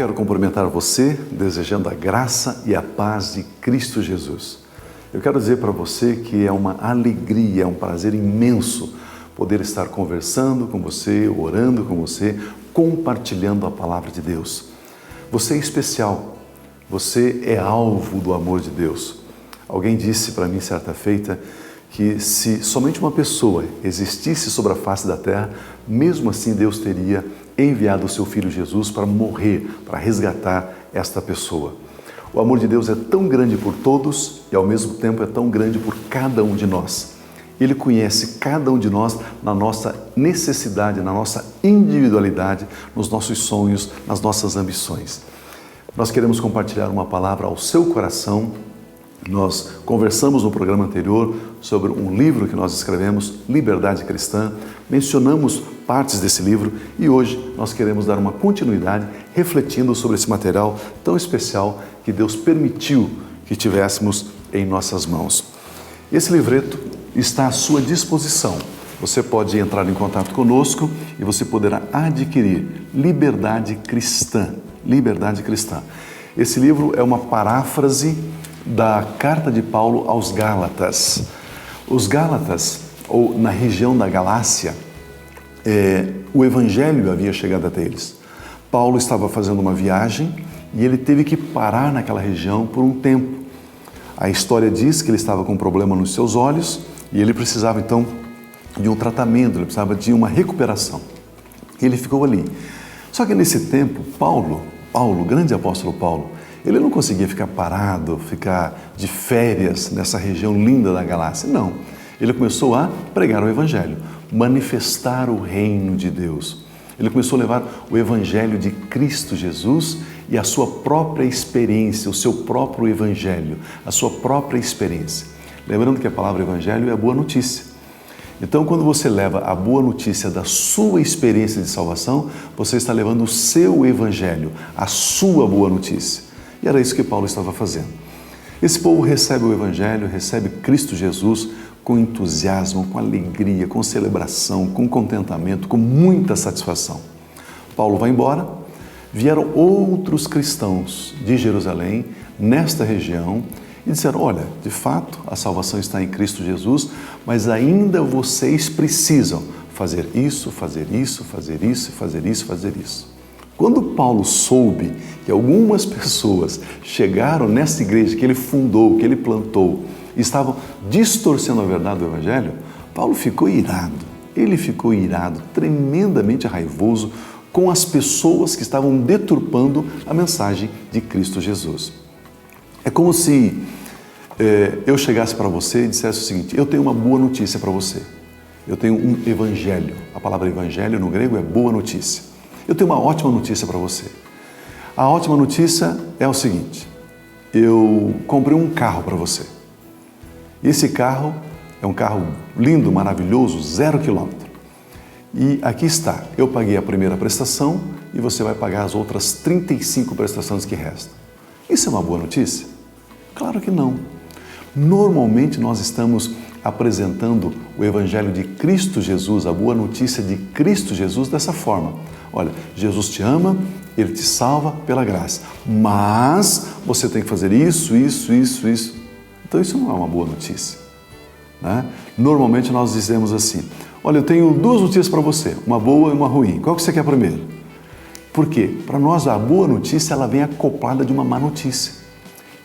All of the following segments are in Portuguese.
quero cumprimentar você, desejando a graça e a paz de Cristo Jesus. Eu quero dizer para você que é uma alegria, é um prazer imenso poder estar conversando com você, orando com você, compartilhando a palavra de Deus. Você é especial, você é alvo do amor de Deus. Alguém disse para mim certa feita que se somente uma pessoa existisse sobre a face da terra, mesmo assim Deus teria enviado o seu Filho Jesus para morrer, para resgatar esta pessoa. O amor de Deus é tão grande por todos e ao mesmo tempo é tão grande por cada um de nós. Ele conhece cada um de nós na nossa necessidade, na nossa individualidade, nos nossos sonhos, nas nossas ambições. Nós queremos compartilhar uma palavra ao seu coração. Nós conversamos no programa anterior sobre um livro que nós escrevemos, Liberdade Cristã, mencionamos partes desse livro e hoje nós queremos dar uma continuidade refletindo sobre esse material tão especial que Deus permitiu que tivéssemos em nossas mãos. Esse livreto está à sua disposição. Você pode entrar em contato conosco e você poderá adquirir Liberdade Cristã. Liberdade Cristã. Esse livro é uma paráfrase da carta de Paulo aos Gálatas. Os Gálatas, ou na região da Galácia, o Evangelho havia chegado até eles. Paulo estava fazendo uma viagem e ele teve que parar naquela região por um tempo. A história diz que ele estava com um problema nos seus olhos e ele precisava então de um tratamento, ele precisava de uma recuperação. Ele ficou ali. Só que nesse tempo, Paulo, o grande apóstolo Paulo, ele não conseguia ficar parado, ficar de férias nessa região linda da Galácia. Não. Ele começou a pregar o Evangelho, manifestar o reino de Deus. Ele começou a levar o Evangelho de Cristo Jesus e a sua própria experiência, o seu próprio Evangelho, a sua própria experiência. Lembrando que a palavra Evangelho é a boa notícia. Então, quando você leva a boa notícia da sua experiência de salvação, você está levando o seu Evangelho, a sua boa notícia. E era isso que Paulo estava fazendo. Esse povo recebe o Evangelho, recebe Cristo Jesus com entusiasmo, com alegria, com celebração, com contentamento, com muita satisfação. Paulo vai embora, vieram outros cristãos de Jerusalém, nesta região, e disseram, olha, de fato, a salvação está em Cristo Jesus, mas ainda vocês precisam fazer isso, fazer isso, fazer isso, fazer isso, fazer isso. Quando Paulo soube que algumas pessoas chegaram nessa igreja que ele fundou, que ele plantou, e estavam distorcendo a verdade do Evangelho, Paulo ficou irado. Ele ficou irado, tremendamente raivoso com as pessoas que estavam deturpando a mensagem de Cristo Jesus. É como se eu chegasse para você e dissesse o seguinte, eu tenho uma boa notícia para você. Eu tenho um evangelho. A palavra evangelho no grego é boa notícia. Eu tenho uma ótima notícia para você. A ótima notícia é o seguinte, eu comprei um carro para você. E esse carro é um carro lindo, maravilhoso, 0 quilômetro. E aqui está, eu paguei a primeira prestação e você vai pagar as outras 35 prestações que restam. Isso é uma boa notícia? Claro que não. Normalmente nós estamos apresentando o Evangelho de Cristo Jesus, a boa notícia de Cristo Jesus dessa forma. Olha, Jesus te ama, Ele te salva pela graça, mas você tem que fazer isso, isso, isso, isso. Então isso não é uma boa notícia, né? Normalmente nós dizemos assim, olha, eu tenho 2 notícias para você, uma boa e uma ruim. Qual que você quer primeiro? Por quê? Para nós a boa notícia ela vem acoplada de uma má notícia.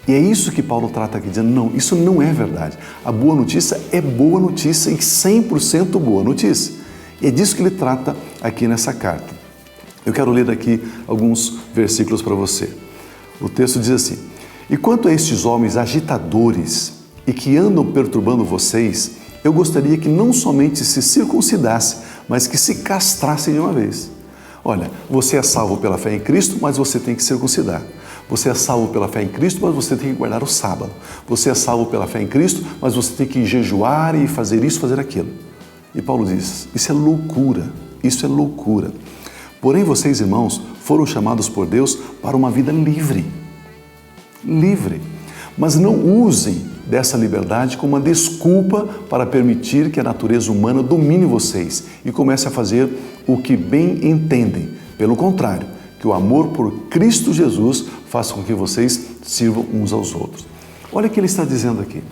E é isso que Paulo trata aqui, dizendo, não, isso não é verdade. A boa notícia é boa notícia e 100% boa notícia. E é disso que ele trata aqui nessa carta. Eu quero ler aqui alguns versículos para você. O texto diz assim, e quanto a estes homens agitadores e que andam perturbando vocês, eu gostaria que não somente se circuncidasse, mas que se castrasse de uma vez. Olha, você é salvo pela fé em Cristo, mas você tem que circuncidar. Você é salvo pela fé em Cristo, mas você tem que guardar o sábado. Você é salvo pela fé em Cristo, mas você tem que jejuar e fazer isso, fazer aquilo. E Paulo diz, isso é loucura, isso é loucura. Porém, vocês, irmãos, foram chamados por Deus para uma vida livre. Livre. Mas não usem dessa liberdade como uma desculpa para permitir que a natureza humana domine vocês e comece a fazer o que bem entendem. Pelo contrário, que o amor por Cristo Jesus faça com que vocês sirvam uns aos outros. Olha o que ele está dizendo aqui.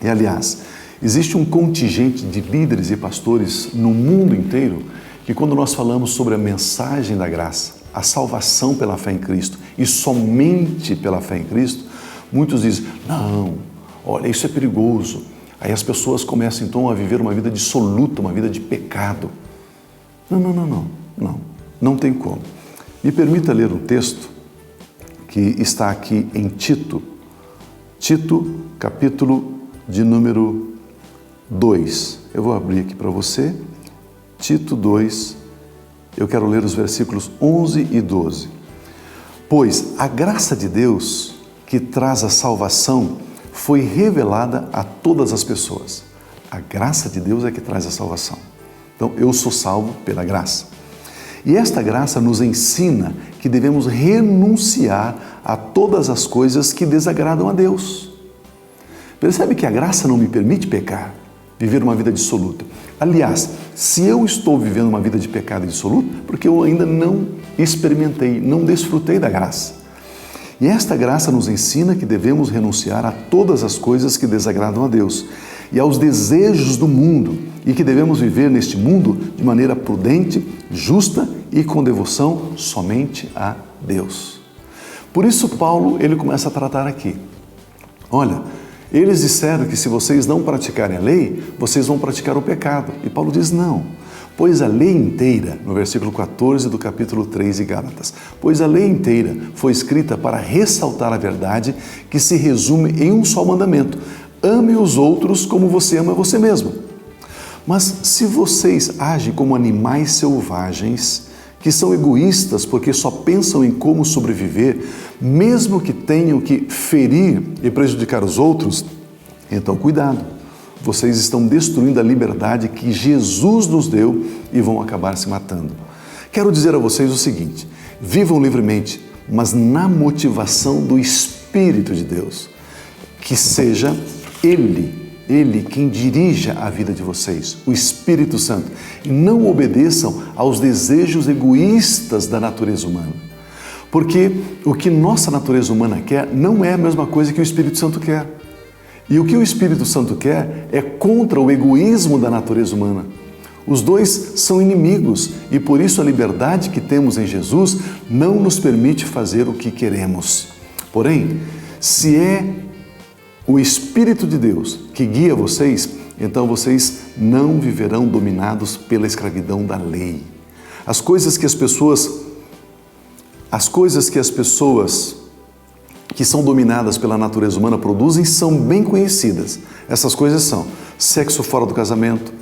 E, aliás, existe um contingente de líderes e pastores no mundo inteiro que, quando nós falamos sobre a mensagem da graça, a salvação pela fé em Cristo e somente pela fé em Cristo, muitos dizem, não, olha, isso é perigoso. Aí as pessoas começam então a viver uma vida dissoluta, uma vida de pecado. Não tem como. Me permita ler um texto que está aqui em Tito, capítulo de número 2. Eu vou abrir aqui para você, Tito 2, eu quero ler os versículos 11 e 12. Pois a graça de Deus que traz a salvação foi revelada a todas as pessoas. A graça de Deus é que traz a salvação. Então, eu sou salvo pela graça. E esta graça nos ensina que devemos renunciar a todas as coisas que desagradam a Deus. Percebe que a graça não me permite pecar, viver uma vida dissoluta. Aliás, se eu estou vivendo uma vida de pecado dissoluto, porque eu ainda não experimentei, não desfrutei da graça. E esta graça nos ensina que devemos renunciar a todas as coisas que desagradam a Deus e aos desejos do mundo, e que devemos viver neste mundo de maneira prudente, justa e com devoção somente a Deus. Por isso Paulo, ele começa a tratar aqui. Olha, eles disseram que se vocês não praticarem a lei, vocês vão praticar o pecado. E Paulo diz não. Pois a lei inteira, no versículo 14 do capítulo 3 de Gálatas, pois a lei inteira foi escrita para ressaltar a verdade que se resume em um só mandamento: ame os outros como você ama você mesmo. Mas se vocês agem como animais selvagens, que são egoístas porque só pensam em como sobreviver, mesmo que tenham que ferir e prejudicar os outros, então cuidado. Vocês estão destruindo a liberdade que Jesus nos deu e vão acabar se matando. Quero dizer a vocês o seguinte: vivam livremente, mas na motivação do Espírito de Deus. Que seja Ele quem dirija a vida de vocês, o Espírito Santo. E não obedeçam aos desejos egoístas da natureza humana. Porque o que nossa natureza humana quer não é a mesma coisa que o Espírito Santo quer. E o que o Espírito Santo quer é contra o egoísmo da natureza humana. Os dois são inimigos e por isso a liberdade que temos em Jesus não nos permite fazer o que queremos. Porém, se é o Espírito de Deus que guia vocês, então vocês não viverão dominados pela escravidão da lei. As coisas que as pessoas que são dominadas pela natureza humana produzem são bem conhecidas. Essas coisas são sexo fora do casamento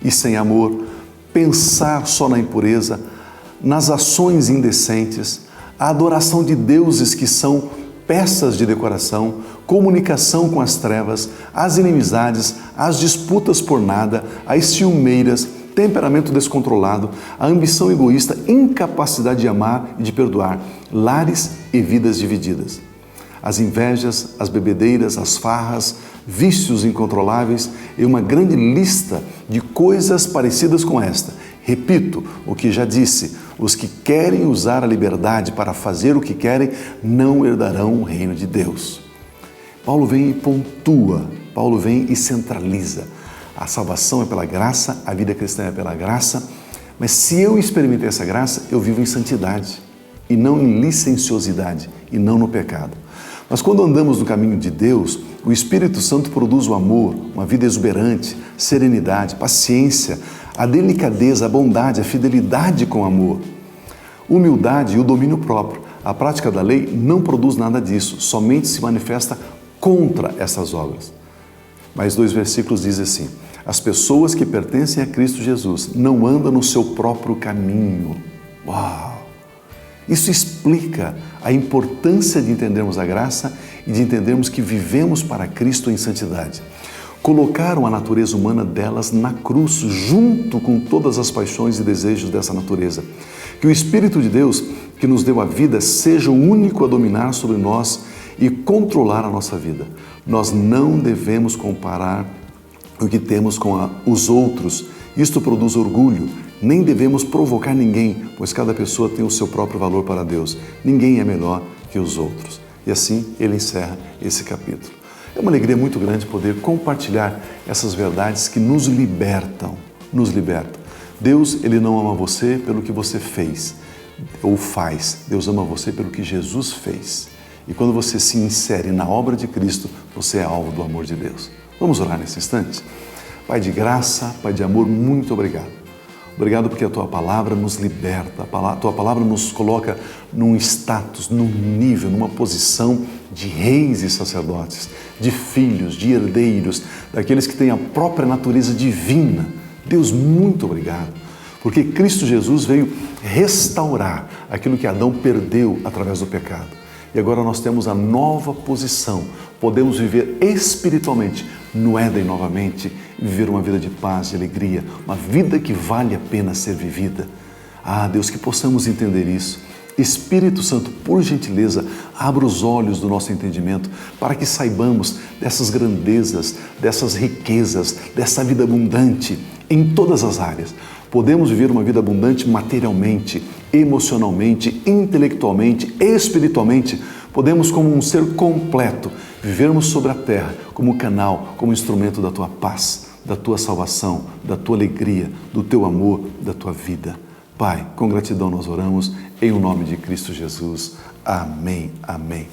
e sem amor, pensar só na impureza, nas ações indecentes, a adoração de deuses que são peças de decoração, comunicação com as trevas, as inimizades, as disputas por nada, as ciumeiras, temperamento descontrolado, a ambição egoísta, incapacidade de amar e de perdoar, lares e vidas divididas. As invejas, as bebedeiras, as farras, vícios incontroláveis e uma grande lista de coisas parecidas com esta. Repito o que já disse: os que querem usar a liberdade para fazer o que querem não herdarão o reino de Deus. Paulo vem e pontua, Paulo vem e centraliza. A salvação é pela graça, a vida cristã é pela graça, mas se eu experimentei essa graça, eu vivo em santidade e não em licenciosidade e não no pecado. Mas quando andamos no caminho de Deus, o Espírito Santo produz o amor, uma vida exuberante, serenidade, paciência, a delicadeza, a bondade, a fidelidade com amor, humildade e o domínio próprio. A prática da lei não produz nada disso, somente se manifesta contra essas obras. Mais 2 versículos dizem assim: as pessoas que pertencem a Cristo Jesus não andam no seu próprio caminho. Uau! Isso explica a importância de entendermos a graça e de entendermos que vivemos para Cristo em santidade. Colocaram a natureza humana delas na cruz, junto com todas as paixões e desejos dessa natureza. Que o Espírito de Deus, que nos deu a vida, seja o único a dominar sobre nós e controlar a nossa vida. Nós não devemos comparar o que temos com os outros. Isto produz orgulho, Nem devemos provocar ninguém, pois cada pessoa tem o seu próprio valor para Deus. Ninguém é melhor que os outros. E assim ele encerra esse capítulo. É uma alegria muito grande poder compartilhar essas verdades que nos libertam. Nos libertam. Deus, ele não ama você pelo que você fez ou faz. Deus ama você pelo que Jesus fez. E quando você se insere na obra de Cristo, você é alvo do amor de Deus. Vamos orar nesse instante? Pai de graça, Pai de amor, muito obrigado. Obrigado porque a Tua Palavra nos liberta, a Tua Palavra nos coloca num status, num nível, numa posição de reis e sacerdotes, de filhos, de herdeiros, daqueles que têm a própria natureza divina. Deus, muito obrigado, porque Cristo Jesus veio restaurar aquilo que Adão perdeu através do pecado. E agora nós temos a nova posição, podemos viver espiritualmente no Éden novamente, viver uma vida de paz, de alegria, uma vida que vale a pena ser vivida. Ah, Deus, que possamos entender isso. Espírito Santo, por gentileza, abra os olhos do nosso entendimento para que saibamos dessas grandezas, dessas riquezas, dessa vida abundante em todas as áreas. Podemos viver uma vida abundante materialmente, emocionalmente, intelectualmente, espiritualmente. Podemos, como um ser completo, vivermos sobre a terra como canal, como instrumento da Tua paz, da Tua salvação, da Tua alegria, do Teu amor, da Tua vida. Pai, com gratidão nós oramos, em o nome de Cristo Jesus. Amém, amém.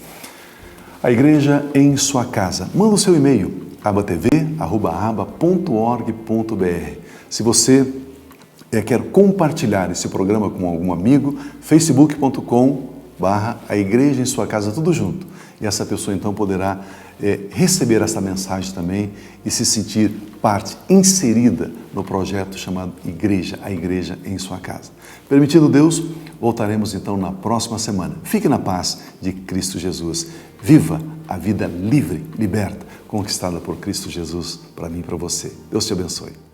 A igreja em sua casa. Manda o seu e-mail, abatv@aba.org.br. Se você quer compartilhar esse programa com algum amigo, facebook.com/a igreja em sua casa, tudo junto. E essa pessoa então poderá receber essa mensagem também e se sentir parte, inserida no projeto chamado Igreja, a Igreja em sua casa. Permitindo Deus, voltaremos então na próxima semana. Fique na paz de Cristo Jesus. Viva a vida livre, liberta, conquistada por Cristo Jesus para mim e para você. Deus te abençoe.